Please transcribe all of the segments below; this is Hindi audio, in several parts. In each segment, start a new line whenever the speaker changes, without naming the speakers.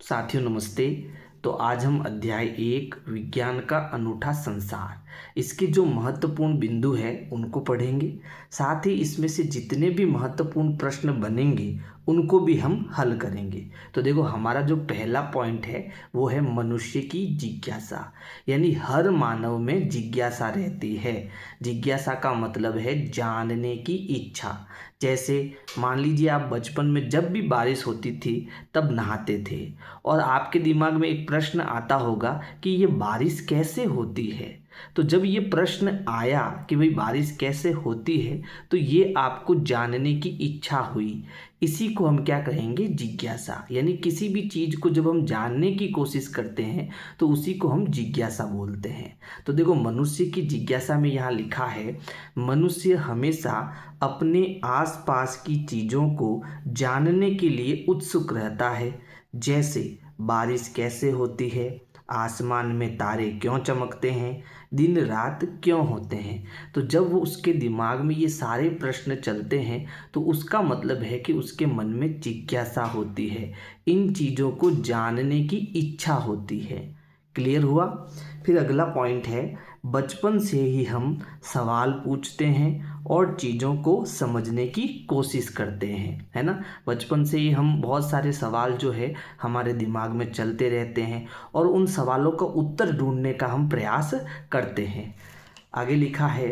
साथियों नमस्ते। तो आज हम अध्याय 1 विज्ञान का अनूठा संसार इसके जो महत्वपूर्ण बिंदु है उनको पढ़ेंगे। साथ ही इसमें से जितने भी महत्वपूर्ण प्रश्न बनेंगे उनको भी हम हल करेंगे। तो देखो हमारा जो पहला पॉइंट है वो है मनुष्य की जिज्ञासा, यानी हर मानव में जिज्ञासा रहती है। जिज्ञासा का मतलब है जानने की इच्छा। जैसे मान लीजिए आप बचपन में जब भी बारिश होती थी तब नहाते थे और आपके दिमाग में एक प्रश्न आता होगा कि ये बारिश कैसे होती है। तो जब ये प्रश्न आया कि भाई बारिश कैसे होती है तो ये आपको जानने की इच्छा हुई। इसी को हम क्या कहेंगे, जिज्ञासा। यानी किसी भी चीज़ को जब हम जानने की कोशिश करते हैं तो उसी को हम जिज्ञासा बोलते हैं। तो देखो मनुष्य की जिज्ञासा में यहाँ लिखा है, मनुष्य हमेशा अपने आसपास की चीज़ों को जानने के लिए उत्सुक रहता है। जैसे बारिश कैसे होती है, आसमान में तारे क्यों चमकते हैं, दिन रात क्यों होते हैं। तो जब वो उसके दिमाग में ये सारे प्रश्न चलते हैं तो उसका मतलब है कि उसके मन में जिज्ञासा होती है, इन चीज़ों को जानने की इच्छा होती है। क्लियर हुआ। फिर अगला पॉइंट है, बचपन से ही हम सवाल पूछते हैं और चीज़ों को समझने की कोशिश करते हैं, है ना। बचपन से ही हम बहुत सारे सवाल जो है हमारे दिमाग में चलते रहते हैं और उन सवालों का उत्तर ढूंढने का हम प्रयास करते हैं। आगे लिखा है,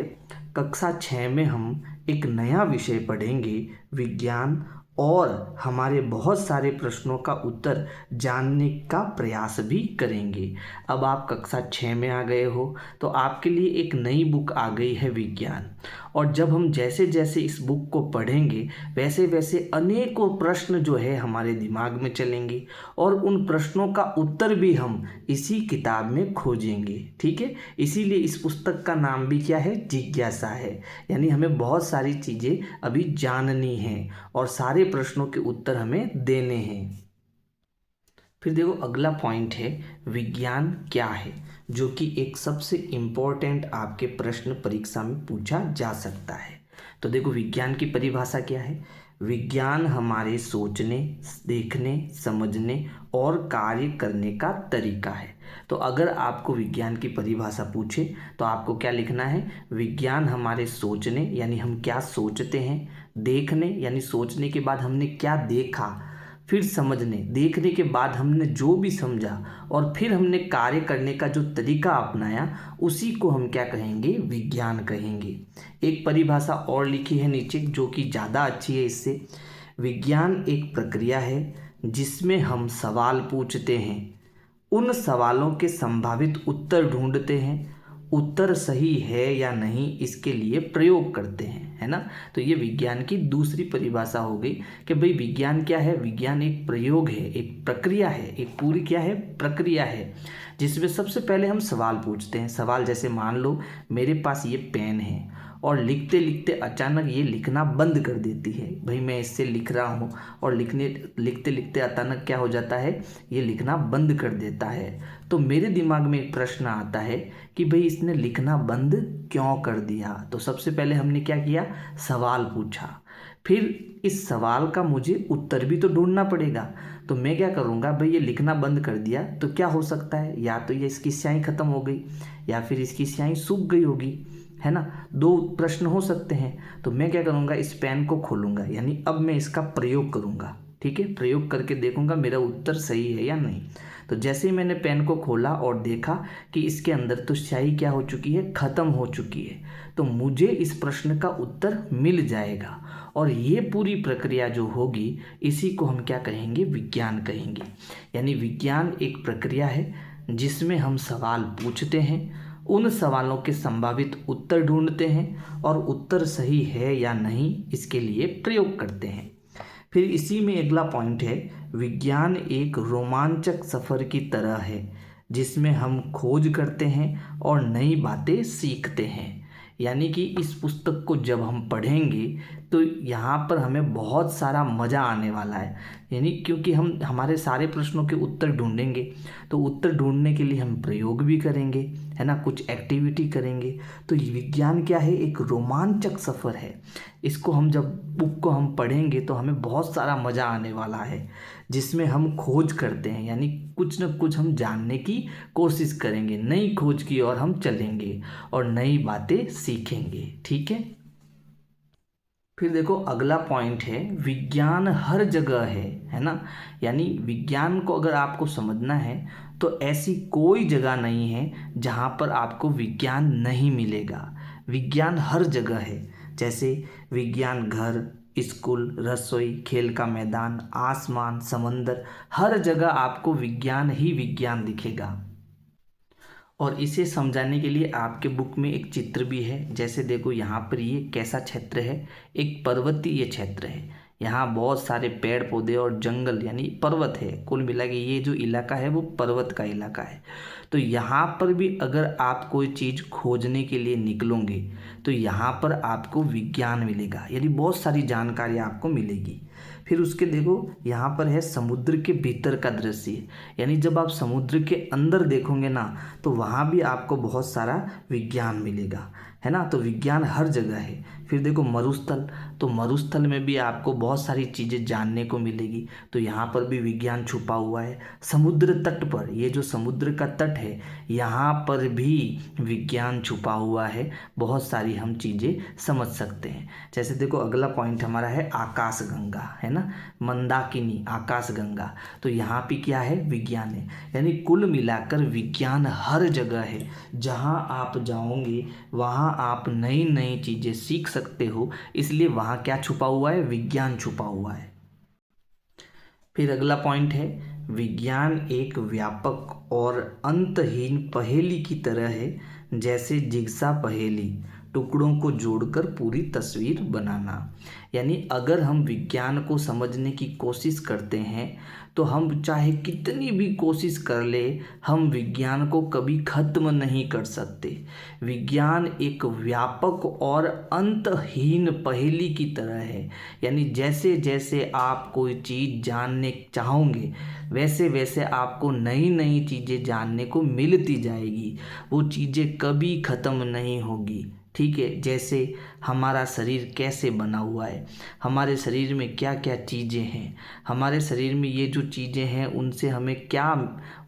कक्षा 6 में हम एक नया विषय पढ़ेंगे, विज्ञान, और हमारे बहुत सारे प्रश्नों का उत्तर जानने का प्रयास भी करेंगे। अब आप कक्षा 6 में आ गए हो तो आपके लिए एक नई बुक आ गई है, विज्ञान। और जब हम जैसे जैसे इस बुक को पढ़ेंगे वैसे वैसे अनेकों प्रश्न जो है हमारे दिमाग में चलेंगे और उन प्रश्नों का उत्तर भी हम इसी किताब में खोजेंगे। ठीक है, इसीलिए इस पुस्तक का नाम भी क्या है, जिज्ञासा है। यानी हमें बहुत सारी चीज़ें अभी जाननी है और सारे प्रश्नों के उत्तर हमें देने हैं। फिर देखो अगला पॉइंट है, विज्ञान क्या है, जो कि एक सबसे इम्पोर्टेंट आपके प्रश्न परीक्षा में पूछा जा सकता है। तो देखो विज्ञान की परिभाषा क्या है, विज्ञान हमारे सोचने, देखने, समझने और कार्य करने का तरीका है। तो अगर आपको विज्ञान की परिभाषा पूछे तो आपको क्या लिखना है, विज्ञान हमारे सोचने यानी हम क्या सोचते हैं, देखने यानी सोचने के बाद हमने क्या देखा, फिर समझने, देखने के बाद हमने जो भी समझा और फिर हमने कार्य करने का जो तरीका अपनाया उसी को हम क्या कहेंगे, विज्ञान कहेंगे। एक परिभाषा और लिखी है नीचे जो कि ज़्यादा अच्छी है इससे, विज्ञान एक प्रक्रिया है जिसमें हम सवाल पूछते हैं, उन सवालों के संभावित उत्तर ढूंढते हैं, उत्तर सही है या नहीं इसके लिए प्रयोग करते हैं, है ना। तो ये विज्ञान की दूसरी परिभाषा हो गई कि भाई विज्ञान क्या है, विज्ञान एक प्रयोग है, एक प्रक्रिया है, एक पूरी क्या है, प्रक्रिया है, जिसमें सबसे पहले हम सवाल पूछते हैं। सवाल जैसे मान लो मेरे पास ये पेन है और लिखते लिखते अचानक ये लिखना बंद कर देती है, भाई मैं इससे लिख रहा हूँ और लिखते लिखते अचानक क्या हो जाता है, ये लिखना बंद कर देता है। तो मेरे दिमाग में एक प्रश्न आता है कि भाई इसने लिखना बंद क्यों कर दिया। तो सबसे पहले हमने क्या किया, सवाल पूछा, फिर इस सवाल का मुझे उत्तर भी तो ढूंढना पड़ेगा। तो मैं क्या करूँगा, भाई ये लिखना बंद कर दिया तो क्या हो सकता है, या तो ये इसकी स्याही खत्म हो गई या फिर इसकी स्याही सूख गई होगी, है ना। दो प्रश्न हो सकते हैं। तो मैं क्या करूँगा, इस पेन को खोलूँगा, यानी अब मैं इसका प्रयोग करूँगा। ठीक है, प्रयोग करके देखूँगा मेरा उत्तर सही है या नहीं। तो जैसे ही मैंने पेन को खोला और देखा कि इसके अंदर तो स्याही क्या हो चुकी है, ख़त्म हो चुकी है, तो मुझे इस प्रश्न का उत्तर मिल जाएगा। और ये पूरी प्रक्रिया जो होगी इसी को हम क्या कहेंगे, विज्ञान कहेंगे। यानी विज्ञान एक प्रक्रिया है जिसमें हम सवाल पूछते हैं, उन सवालों के संभावित उत्तर ढूंढते हैं और उत्तर सही है या नहीं इसके लिए प्रयोग करते हैं। फिर इसी में अगला पॉइंट है, विज्ञान एक रोमांचक सफ़र की तरह है जिसमें हम खोज करते हैं और नई बातें सीखते हैं। यानी कि इस पुस्तक को जब हम पढ़ेंगे तो यहाँ पर हमें बहुत सारा मज़ा आने वाला है। यानी क्योंकि हम हमारे सारे प्रश्नों के उत्तर ढूंढेंगे तो उत्तर ढूंढने के लिए हम प्रयोग भी करेंगे, है ना, कुछ एक्टिविटी करेंगे। तो ये विज्ञान क्या है, एक रोमांचक सफ़र है। इसको हम जब बुक को हम पढ़ेंगे तो हमें बहुत सारा मज़ा आने वाला है। जिसमें हम खोज करते हैं, यानी कुछ न कुछ हम जानने की कोशिश करेंगे, नई खोज की ओर हम चलेंगे और नई बातें सीखेंगे। ठीक है। फिर देखो अगला पॉइंट है, विज्ञान हर जगह है ना। यानी विज्ञान को अगर आपको समझना है तो ऐसी कोई जगह नहीं है जहाँ पर आपको विज्ञान नहीं मिलेगा। विज्ञान हर जगह है। जैसे विज्ञान घर, स्कूल, रसोई, खेल का मैदान, आसमान, समंदर, हर जगह आपको विज्ञान ही विज्ञान दिखेगा। और इसे समझाने के लिए आपके बुक में एक चित्र भी है। जैसे देखो यहाँ पर ये कैसा क्षेत्र है, एक पर्वतीय क्षेत्र है। यहाँ बहुत सारे पेड़ पौधे और जंगल यानी पर्वत है। कुल मिला के ये जो इलाका है वो पर्वत का इलाका है। तो यहाँ पर भी अगर आप कोई चीज़ खोजने के लिए निकलोगे तो यहाँ पर आपको विज्ञान मिलेगा, यानी बहुत सारी जानकारी आपको मिलेगी। फिर उसके देखो यहाँ पर है समुद्र के भीतर का दृश्य, यानी जब आप समुद्र के अंदर देखोगे ना तो वहाँ भी आपको बहुत सारा विज्ञान मिलेगा, है ना। तो विज्ञान हर जगह है। फिर देखो मरुस्थल, तो मरुस्थल में भी आपको बहुत सारी चीज़ें जानने को मिलेगी, तो यहाँ पर भी विज्ञान छुपा हुआ है। समुद्र तट पर, ये जो समुद्र का तट है यहाँ पर भी विज्ञान छुपा हुआ है, बहुत सारी हम चीज़ें समझ सकते हैं। जैसे देखो अगला पॉइंट हमारा है आकाशगंगा, है ना, मंदाकिनी, आकाशगंगा। तो यहाँ पे क्या है, विज्ञान है। यानी कुल मिलाकर विज्ञान हर जगह है। जहाँ आप जाओगे वहाँ आप नई नई चीज़ें सीख सकते हो, इसलिए वहाँ क्या छुपा हुआ है, विज्ञान छुपा हुआ है। फिर अगला पॉइंट है, विज्ञान एक व्यापक और अंतहीन पहेली की तरह है, जैसे जिग्सा पहेली, टुकड़ों को जोड़कर पूरी तस्वीर बनाना। यानी अगर हम विज्ञान को समझने की कोशिश करते हैं तो हम चाहे कितनी भी कोशिश कर ले, हम विज्ञान को कभी खत्म नहीं कर सकते। विज्ञान एक व्यापक और अंतहीन पहेली की तरह है। यानी जैसे जैसे आप कोई चीज़ जानने चाहोगे वैसे वैसे आपको नई नई चीज़ें जानने को मिलती जाएगी, वो चीज़ें कभी ख़त्म नहीं होगी। ठीक है। जैसे हमारा शरीर कैसे बना हुआ है, हमारे शरीर में क्या क्या चीज़ें हैं, हमारे शरीर में ये जो चीज़ें हैं उनसे हमें क्या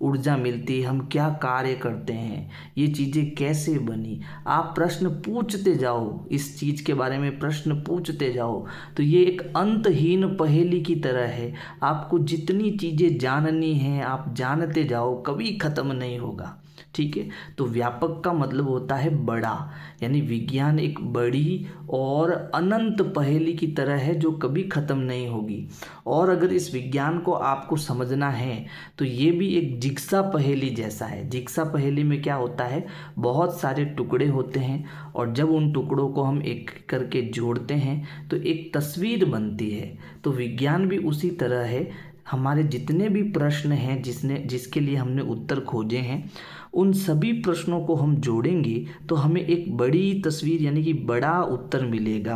ऊर्जा मिलती है, हम क्या कार्य करते हैं, ये चीज़ें कैसे बनी। आप प्रश्न पूछते जाओ, इस चीज़ के बारे में प्रश्न पूछते जाओ, तो ये एक अंतहीन पहेली की तरह है। आपको जितनी चीज़ें जाननी हैं आप जानते जाओ, कभी ख़त्म नहीं होगा। ठीक है। तो व्यापक का मतलब होता है बड़ा, यानी विज्ञान एक बड़ी और अनंत पहेली की तरह है जो कभी ख़त्म नहीं होगी। और अगर इस विज्ञान को आपको समझना है तो ये भी एक जिग्सा पहेली जैसा है। जिग्सा पहेली में क्या होता है, बहुत सारे टुकड़े होते हैं और जब उन टुकड़ों को हम एक करके जोड़ते हैं तो एक तस्वीर बनती है। तो विज्ञान भी उसी तरह है। हमारे जितने भी प्रश्न हैं जिसके लिए हमने उत्तर खोजे हैं, उन सभी प्रश्नों को हम जोड़ेंगे तो हमें एक बड़ी तस्वीर यानी कि बड़ा उत्तर मिलेगा।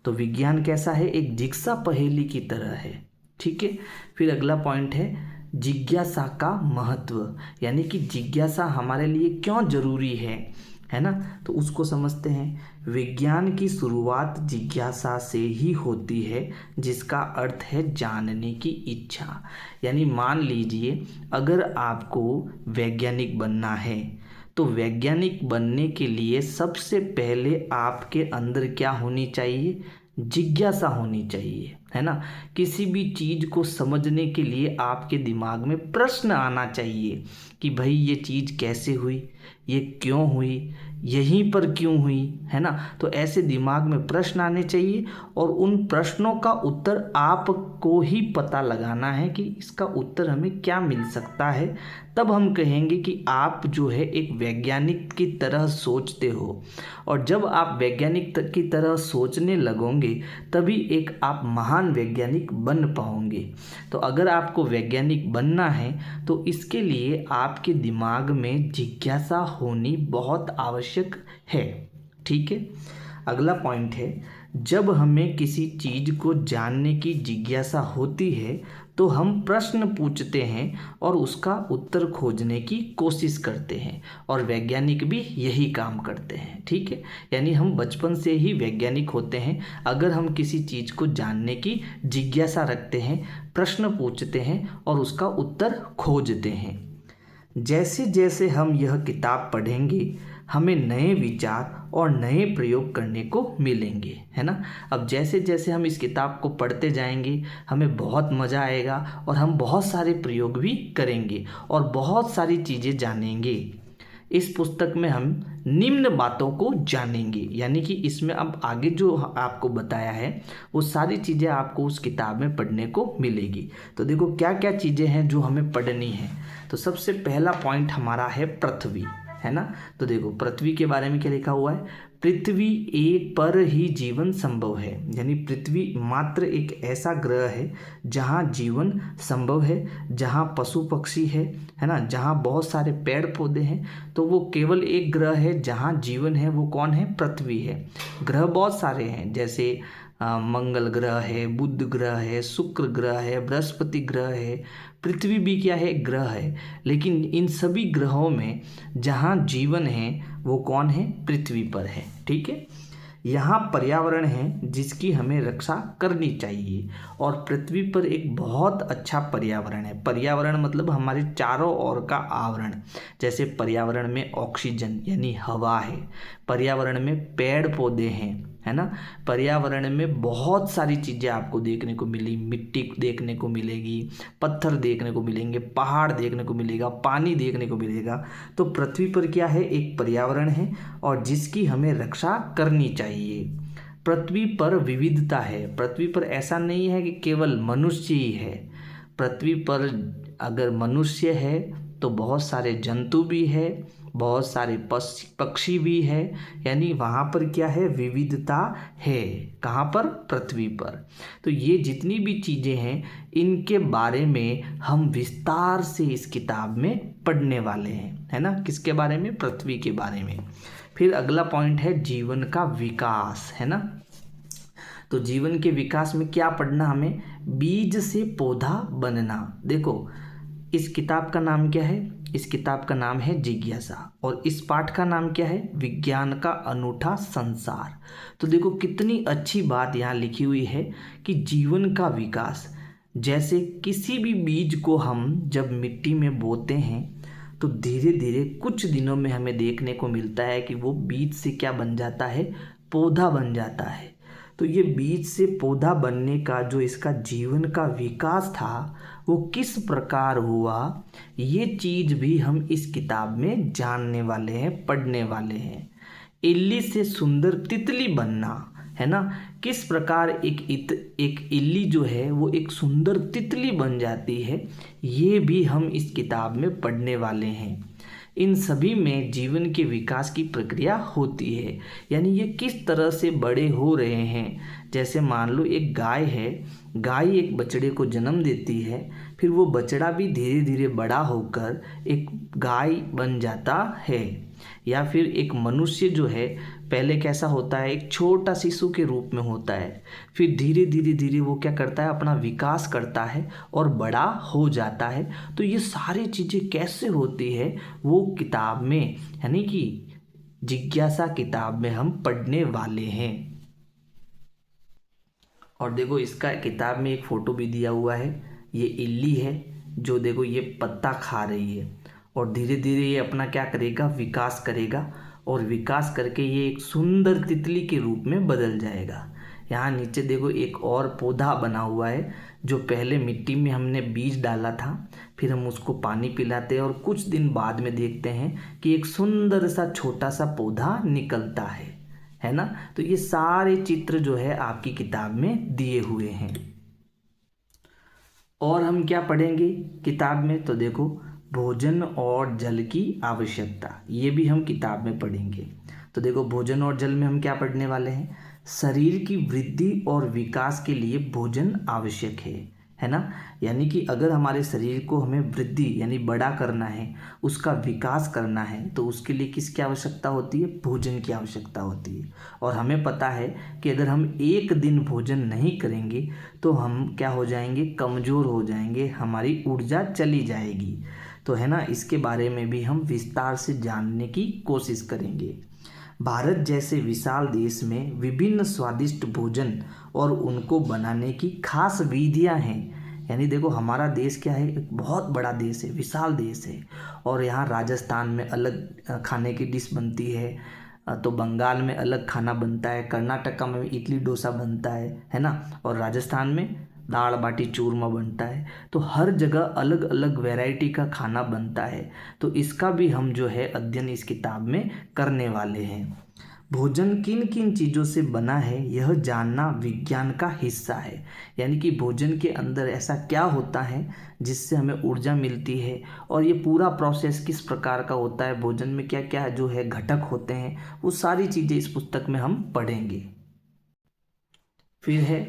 तो विज्ञान कैसा है, एक जिग्सा पहेली की तरह है। ठीक है। फिर अगला पॉइंट है जिज्ञासा का महत्व, यानी कि जिज्ञासा हमारे लिए क्यों जरूरी है ना। तो उसको समझते हैं। विज्ञान की शुरुआत जिज्ञासा से ही होती है, जिसका अर्थ है जानने की इच्छा। यानी मान लीजिए अगर आपको वैज्ञानिक बनना है तो वैज्ञानिक बनने के लिए सबसे पहले आपके अंदर क्या होनी चाहिए, जिज्ञासा होनी चाहिए, है ना। किसी भी चीज़ को समझने के लिए आपके दिमाग में प्रश्न आना चाहिए कि भाई ये चीज़ कैसे हुई, ये क्यों हुई, यहीं पर क्यों हुई, है ना। तो ऐसे दिमाग में प्रश्न आने चाहिए और उन प्रश्नों का उत्तर आपको ही पता लगाना है कि इसका उत्तर हमें क्या मिल सकता है। तब हम कहेंगे कि आप जो है एक वैज्ञानिक की तरह सोचते हो। और जब आप वैज्ञानिक की तरह सोचने लगोगे तभी एक आप महान वैज्ञानिक बन पाओगे। तो अगर आपको वैज्ञानिक बनना है तो इसके लिए आपके दिमाग में जिज्ञासा होनी बहुत आवश्यक है। ठीक है। अगला पॉइंट है, जब हमें किसी चीज़ को जानने की जिज्ञासा होती है तो हम प्रश्न पूछते हैं और उसका उत्तर खोजने की कोशिश करते हैं, और वैज्ञानिक भी यही काम करते हैं। ठीक है, यानी हम बचपन से ही वैज्ञानिक होते हैं। अगर हम किसी चीज़ को जानने की जिज्ञासा रखते हैं, प्रश्न पूछते हैं और उसका उत्तर खोजते हैं। जैसे जैसे हम यह किताब पढ़ेंगे, हमें नए विचार और नए प्रयोग करने को मिलेंगे, है ना। अब जैसे जैसे हम इस किताब को पढ़ते जाएंगे, हमें बहुत मज़ा आएगा और हम बहुत सारे प्रयोग भी करेंगे और बहुत सारी चीज़ें जानेंगे। इस पुस्तक में हम निम्न बातों को जानेंगे, यानी कि इसमें अब आगे जो आपको बताया है वो सारी चीज़ें आपको उस किताब में पढ़ने को मिलेगी। तो देखो क्या क्या चीज़ें हैं जो हमें पढ़नी है। तो सबसे पहला पॉइंट हमारा है पृथ्वी, है ना। तो देखो पृथ्वी के बारे में क्या लिखा हुआ है, पृथ्वी एक पर ही जीवन संभव है, यानी पृथ्वी मात्र एक ऐसा ग्रह है जहाँ जीवन संभव है, जहाँ पशु पक्षी है ना, जहाँ बहुत सारे पेड़ पौधे हैं। तो वो केवल एक ग्रह है जहाँ जीवन है, वो कौन है, पृथ्वी है। ग्रह बहुत सारे हैं, जैसे मंगल ग्रह है, बुध ग्रह है, शुक्र ग्रह है, बृहस्पति ग्रह है, पृथ्वी भी क्या है, ग्रह है। लेकिन इन सभी ग्रहों में जहाँ जीवन है वो कौन है, पृथ्वी पर है। ठीक है, यहाँ पर्यावरण है जिसकी हमें रक्षा करनी चाहिए, और पृथ्वी पर एक बहुत अच्छा पर्यावरण है। पर्यावरण मतलब हमारे चारों ओर का आवरण। जैसे पर्यावरण में ऑक्सीजन यानी हवा है, पर्यावरण में पेड़ पौधे हैं, है ना। पर्यावरण में बहुत सारी चीज़ें आपको देखने को मिली, मिट्टी देखने को मिलेगी, पत्थर देखने को मिलेंगे, पहाड़ देखने को मिलेगा, पानी देखने को मिलेगा। तो पृथ्वी पर क्या है, एक पर्यावरण है और जिसकी हमें रक्षा करनी चाहिए। पृथ्वी पर विविधता है, पृथ्वी पर ऐसा नहीं है कि केवल मनुष्य ही है। पृथ्वी पर अगर मनुष्य है तो बहुत सारे जंतु भी है, बहुत सारे पक्षी भी है, यानी वहाँ पर क्या है, विविधता है। कहाँ पर, पृथ्वी पर। तो ये जितनी भी चीज़ें हैं इनके बारे में हम विस्तार से इस किताब में पढ़ने वाले हैं, है ना। किसके बारे में, पृथ्वी के बारे में। फिर अगला पॉइंट है जीवन का विकास, है ना। तो जीवन के विकास में क्या पढ़ना हमें, बीज से पौधा बनना। देखो इस किताब का नाम क्या है, इस किताब का नाम है जिज्ञासा, और इस पाठ का नाम क्या है, विज्ञान का अनूठा संसार। तो देखो कितनी अच्छी बात यहाँ लिखी हुई है कि जीवन का विकास। जैसे किसी भी बीज को हम जब मिट्टी में बोते हैं तो धीरे धीरे कुछ दिनों में हमें देखने को मिलता है कि वो बीज से क्या बन जाता है, पौधा बन जाता है। तो ये बीज से पौधा बनने का जो इसका जीवन का विकास था वो किस प्रकार हुआ, ये चीज़ भी हम इस किताब में जानने वाले हैं, पढ़ने वाले हैं। इल्ली से सुंदर तितली बनना, है ना। किस प्रकार एक इल्ली जो है वो एक सुंदर तितली बन जाती है, ये भी हम इस किताब में पढ़ने वाले हैं। इन सभी में जीवन के विकास की प्रक्रिया होती है, यानी ये किस तरह से बड़े हो रहे हैं। जैसे मान लो एक गाय है, गाय एक बछड़े को जन्म देती है, फिर वो बछड़ा भी धीरे धीरे बड़ा होकर एक गाय बन जाता है। या फिर एक मनुष्य जो है पहले कैसा होता है, एक छोटा शिशु के रूप में होता है, फिर धीरे धीरे धीरे वो क्या करता है, अपना विकास करता है और बड़ा हो जाता है। तो ये सारी चीज़ें कैसे होती है वो किताब में, यानी कि जिज्ञासा किताब में हम पढ़ने वाले हैं। और देखो इसका किताब में एक फ़ोटो भी दिया हुआ है, ये इल्ली है जो देखो ये पत्ता खा रही है, और धीरे धीरे ये अपना क्या करेगा, विकास करेगा, और विकास करके ये एक सुंदर तितली के रूप में बदल जाएगा। यहाँ नीचे देखो एक और पौधा बना हुआ है, जो पहले मिट्टी में हमने बीज डाला था, फिर हम उसको पानी पिलाते हैं और कुछ दिन बाद में देखते हैं कि एक सुंदर सा छोटा सा पौधा निकलता है ना। तो ये सारे चित्र जो है आपकी किताब में दिए हुए हैं। और हम क्या पढ़ेंगे किताब में, तो देखो भोजन और जल की आवश्यकता, ये भी हम किताब में पढ़ेंगे। तो देखो भोजन और जल में हम क्या पढ़ने वाले हैं, शरीर की वृद्धि और विकास के लिए भोजन आवश्यक है, है ना। यानी कि अगर हमारे शरीर को हमें वृद्धि यानी बड़ा करना है, उसका विकास करना है, तो उसके लिए किसकी आवश्यकता होती है? भोजन की आवश्यकता होती है। और हमें पता है कि अगर हम एक दिन भोजन नहीं करेंगे तो हम क्या हो जाएंगे? कमज़ोर हो जाएंगे, हमारी ऊर्जा चली जाएगी। तो है ना, इसके बारे में भी हम विस्तार से जानने की कोशिश करेंगे। भारत जैसे विशाल देश में विभिन्न स्वादिष्ट भोजन और उनको बनाने की खास विधियां हैं। यानी देखो, हमारा देश क्या है? एक बहुत बड़ा देश है, विशाल देश है। और यहाँ राजस्थान में अलग खाने की डिश बनती है, तो बंगाल में अलग खाना बनता है, कर्नाटका में इडली डोसा बनता है ना, और राजस्थान में दाल बाटी चूरमा बनता है। तो हर जगह अलग अलग वैरायटी का खाना बनता है। तो इसका भी हम जो है अध्ययन इस किताब में करने वाले हैं। भोजन किन किन चीज़ों से बना है, यह जानना विज्ञान का हिस्सा है। यानी कि भोजन के अंदर ऐसा क्या होता है जिससे हमें ऊर्जा मिलती है, और ये पूरा प्रोसेस किस प्रकार का होता है, भोजन में क्या क्या जो है घटक होते हैं, वो सारी चीज़ें इस पुस्तक में हम पढ़ेंगे। फिर है,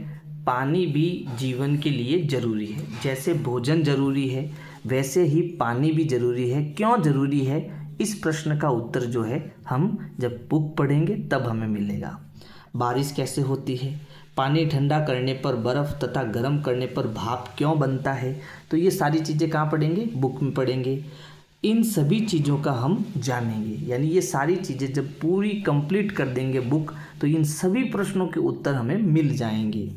पानी भी जीवन के लिए ज़रूरी है। जैसे भोजन ज़रूरी है, वैसे ही पानी भी ज़रूरी है। क्यों ज़रूरी है? इस प्रश्न का उत्तर जो है हम जब बुक पढ़ेंगे तब हमें मिलेगा। बारिश कैसे होती है? पानी ठंडा करने पर बर्फ़ तथा गर्म करने पर भाप क्यों बनता है? तो ये सारी चीज़ें कहाँ पढ़ेंगे? बुक में पढ़ेंगे। इन सभी चीज़ों का हम जानेंगे। यानी ये सारी चीज़ें जब पूरी कंप्लीट कर देंगे बुक, तो इन सभी प्रश्नों के उत्तर हमें मिल जाएंगे।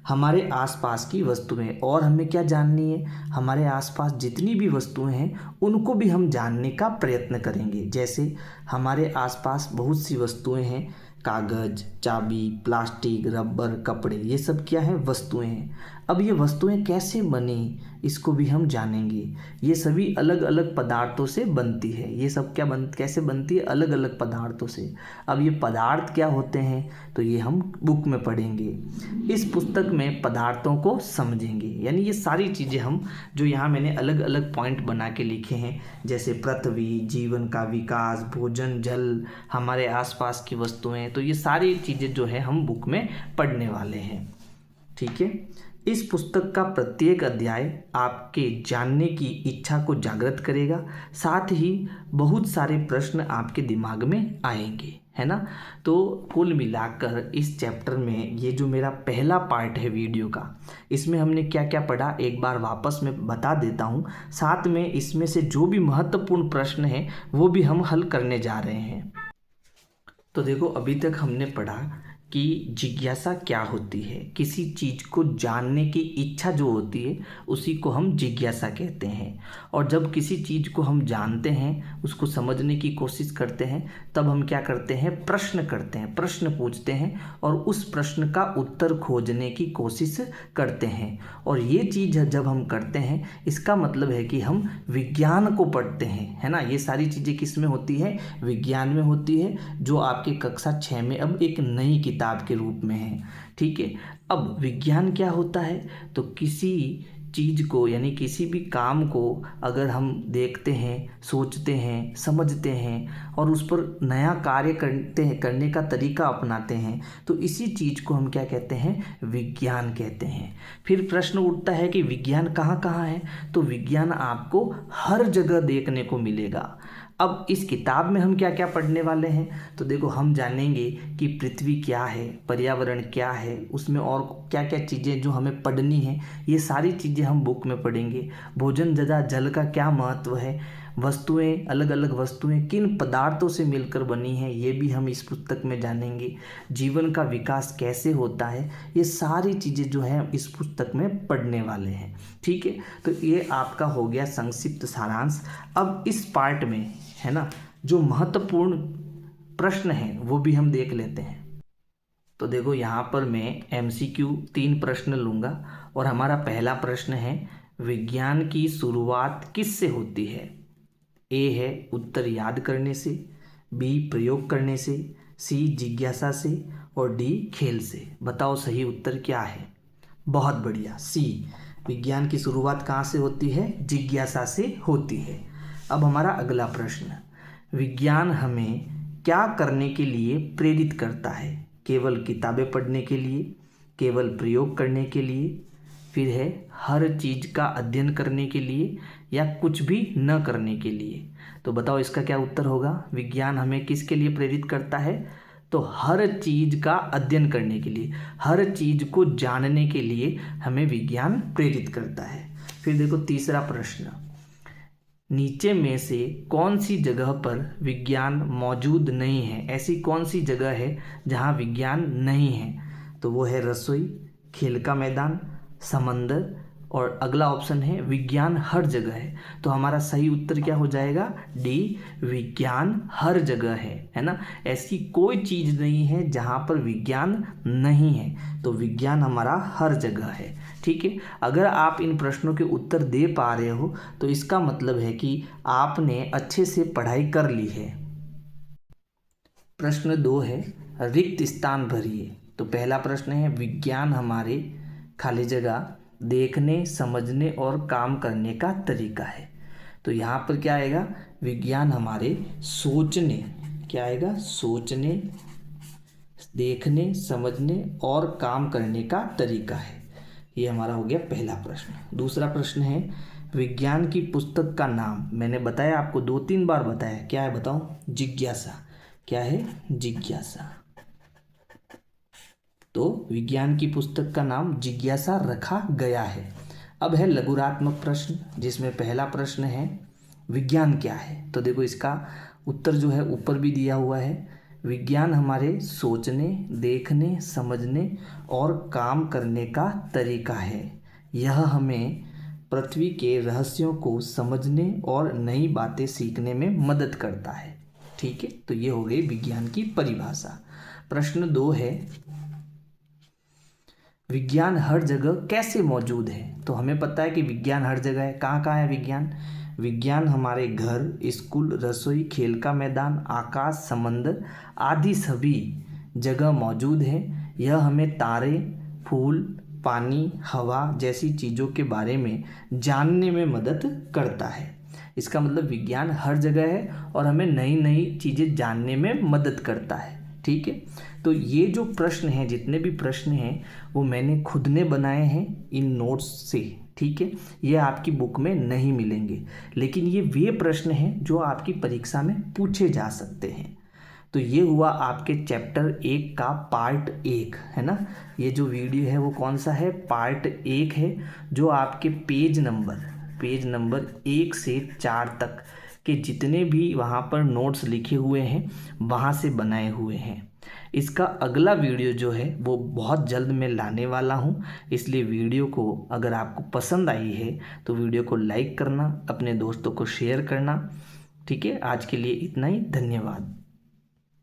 हमारे आसपास की वस्तुएं, और हमें क्या जाननी है? हमारे आसपास जितनी भी वस्तुएं हैं उनको भी हम जानने का प्रयत्न करेंगे। जैसे हमारे आसपास बहुत सी वस्तुएं हैं, कागज़, चाबी, प्लास्टिक, रबर, कपड़े, ये सब क्या है? वस्तुएं हैं। अब ये वस्तुएं कैसे बनी, इसको भी हम जानेंगे। ये सभी अलग अलग पदार्थों से बनती है। ये सब कैसे बनती है? अलग अलग पदार्थों से। अब ये पदार्थ क्या होते हैं, तो ये हम बुक में पढ़ेंगे। इस पुस्तक में पदार्थों को समझेंगे। यानी ये सारी चीज़ें हम जो यहाँ मैंने अलग अलग पॉइंट बना के लिखे हैं, जैसे पृथ्वी, जीवन का विकास, भोजन, जल, हमारे आसपास की वस्तुएं, तो ये सारी चीज़ें जो है हम बुक में पढ़ने वाले हैं। ठीक है। इस पुस्तक का प्रत्येक अध्याय आपके जानने की इच्छा को जागृत करेगा, साथ ही बहुत सारे प्रश्न आपके दिमाग में आएंगे, है ना। तो कुल मिलाकर इस चैप्टर में ये जो मेरा पहला पार्ट है वीडियो का, इसमें हमने क्या क्या पढ़ा एक बार वापस मैं बता देता हूँ। साथ में इसमें से जो भी महत्वपूर्ण प्रश्न है वो भी हम हल करने जा रहे हैं। तो देखो, अभी तक हमने पढ़ा कि जिज्ञासा क्या होती है। किसी चीज़ को जानने की इच्छा जो होती है उसी को हम जिज्ञासा कहते हैं। और जब किसी चीज़ को हम जानते हैं, उसको समझने की कोशिश करते हैं, तब हम क्या करते हैं? प्रश्न करते हैं, प्रश्न पूछते हैं और उस प्रश्न का उत्तर खोजने की कोशिश करते हैं। और ये चीज़ जब हम करते हैं, इसका मतलब है कि हम विज्ञान को पढ़ते हैं, है ना। ये सारी चीज़ें किस में होती है? विज्ञान में होती है, जो आपके कक्षा 6 में अब एक नई किताब के रूप में है। ठीक है। अब विज्ञान क्या होता है? तो किसी चीज़ को यानी किसी भी काम को अगर हम देखते हैं, सोचते हैं, समझते हैं और उस पर नया कार्य करने का तरीका अपनाते हैं, तो इसी चीज़ को हम क्या कहते हैं? विज्ञान कहते हैं। फिर प्रश्न उठता है कि विज्ञान कहाँ कहाँ है? तो विज्ञान आपको हर जगह देखने को मिलेगा। अब इस किताब में हम क्या क्या पढ़ने वाले हैं? तो देखो, हम जानेंगे कि पृथ्वी क्या है, पर्यावरण क्या है, उसमें और क्या क्या चीज़ें जो हमें पढ़नी है, ये सारी चीज़ें हम बुक में पढ़ेंगे। भोजन तथा जल का क्या महत्व है, वस्तुएं, अलग अलग वस्तुएं किन पदार्थों से मिलकर बनी हैं, ये भी हम इस पुस्तक में जानेंगे। जीवन का विकास कैसे होता है, ये सारी चीज़ें जो है इस पुस्तक में पढ़ने वाले हैं। ठीक है। तो ये आपका हो गया संक्षिप्त सारांश। अब इस पार्ट में, है ना, जो महत्वपूर्ण प्रश्न हैं वो भी हम देख लेते हैं। तो देखो, यहाँ पर मैं MCQ 3 प्रश्न लूँगा और हमारा पहला प्रश्न है, विज्ञान की शुरुआत किससे होती है? A है उत्तर याद करने से, B प्रयोग करने से, C जिज्ञासा से और D खेल से। बताओ सही उत्तर क्या है? बहुत बढ़िया, C। विज्ञान की शुरुआत कहाँ से होती है? जिज्ञासा से होती है। अब हमारा अगला प्रश्न, विज्ञान हमें क्या करने के लिए प्रेरित करता है? केवल किताबें पढ़ने के लिए, केवल प्रयोग करने के लिए, फिर है हर चीज़ का अध्ययन करने के लिए या कुछ भी न करने के लिए। तो बताओ इसका क्या उत्तर होगा। विज्ञान हमें किसके लिए प्रेरित करता है, तो हर चीज़ का अध्ययन करने के लिए, हर चीज़ को जानने के लिए हमें विज्ञान प्रेरित करता है। फिर देखो तीसरा प्रश्न, नीचे में से कौन सी जगह पर विज्ञान मौजूद नहीं है, ऐसी कौन सी जगह है जहाँ विज्ञान नहीं है। तो वो है रसोई, खेल का मैदान, समंदर, और अगला ऑप्शन है विज्ञान हर जगह है। तो हमारा सही उत्तर क्या हो जाएगा, डी, विज्ञान हर जगह है ना। ऐसी कोई चीज़ नहीं है जहाँ पर विज्ञान नहीं है, तो विज्ञान हमारा हर जगह है। ठीक है, अगर आप इन प्रश्नों के उत्तर दे पा रहे हो तो इसका मतलब है कि आपने अच्छे से पढ़ाई कर ली है। प्रश्न 2 है रिक्त स्थान भरिए। तो पहला प्रश्न है विज्ञान हमारे खाली जगह देखने, समझने और काम करने का तरीका है। तो यहाँ पर क्या आएगा, विज्ञान हमारे सोचने, क्या आएगा, सोचने, देखने, समझने और काम करने का तरीका है। ये हमारा हो गया पहला प्रश्न। दूसरा प्रश्न है विज्ञान की पुस्तक का नाम। मैंने बताया आपको 2-3 बार बताया, क्या है बताओ, जिज्ञासा। क्या है, जिज्ञासा। तो विज्ञान की पुस्तक का नाम जिज्ञासा रखा गया है। अब है लघुरात्मक प्रश्न, जिसमें पहला प्रश्न है विज्ञान क्या है। तो देखो इसका उत्तर जो है ऊपर भी दिया हुआ है, विज्ञान हमारे सोचने, देखने, समझने और काम करने का तरीका है। यह हमें पृथ्वी के रहस्यों को समझने और नई बातें सीखने में मदद करता है। ठीक है, तो ये हो गई विज्ञान की परिभाषा। प्रश्न 2 है विज्ञान हर जगह कैसे मौजूद है। तो हमें पता है कि विज्ञान हर जगह है। कहाँ कहाँ है विज्ञान, विज्ञान हमारे घर, स्कूल, रसोई, खेल का मैदान, आकाश, समंदर आदि सभी जगह मौजूद है। यह हमें तारे, फूल, पानी, हवा जैसी चीज़ों के बारे में जानने में मदद करता है। इसका मतलब विज्ञान हर जगह है और हमें नई नई चीज़ें जानने में मदद करता है। ठीक है, तो ये जो प्रश्न हैं, जितने भी प्रश्न हैं वो मैंने खुद ने बनाए हैं इन नोट्स से। ठीक है, ये आपकी बुक में नहीं मिलेंगे, लेकिन ये वे प्रश्न हैं जो आपकी परीक्षा में पूछे जा सकते हैं। तो ये हुआ आपके चैप्टर 1 का पार्ट 1, है ना। ये जो वीडियो है वो कौन सा है, पार्ट 1 है, जो आपके पेज नंबर 1 से 4 तक के जितने भी वहाँ पर नोट्स लिखे हुए हैं वहाँ से बनाए हुए हैं। इसका अगला वीडियो जो है वो बहुत जल्द मैं लाने वाला हूँ, इसलिए वीडियो को अगर आपको पसंद आई है तो वीडियो को लाइक करना, अपने दोस्तों को शेयर करना। ठीक है, आज के लिए इतना ही, धन्यवाद।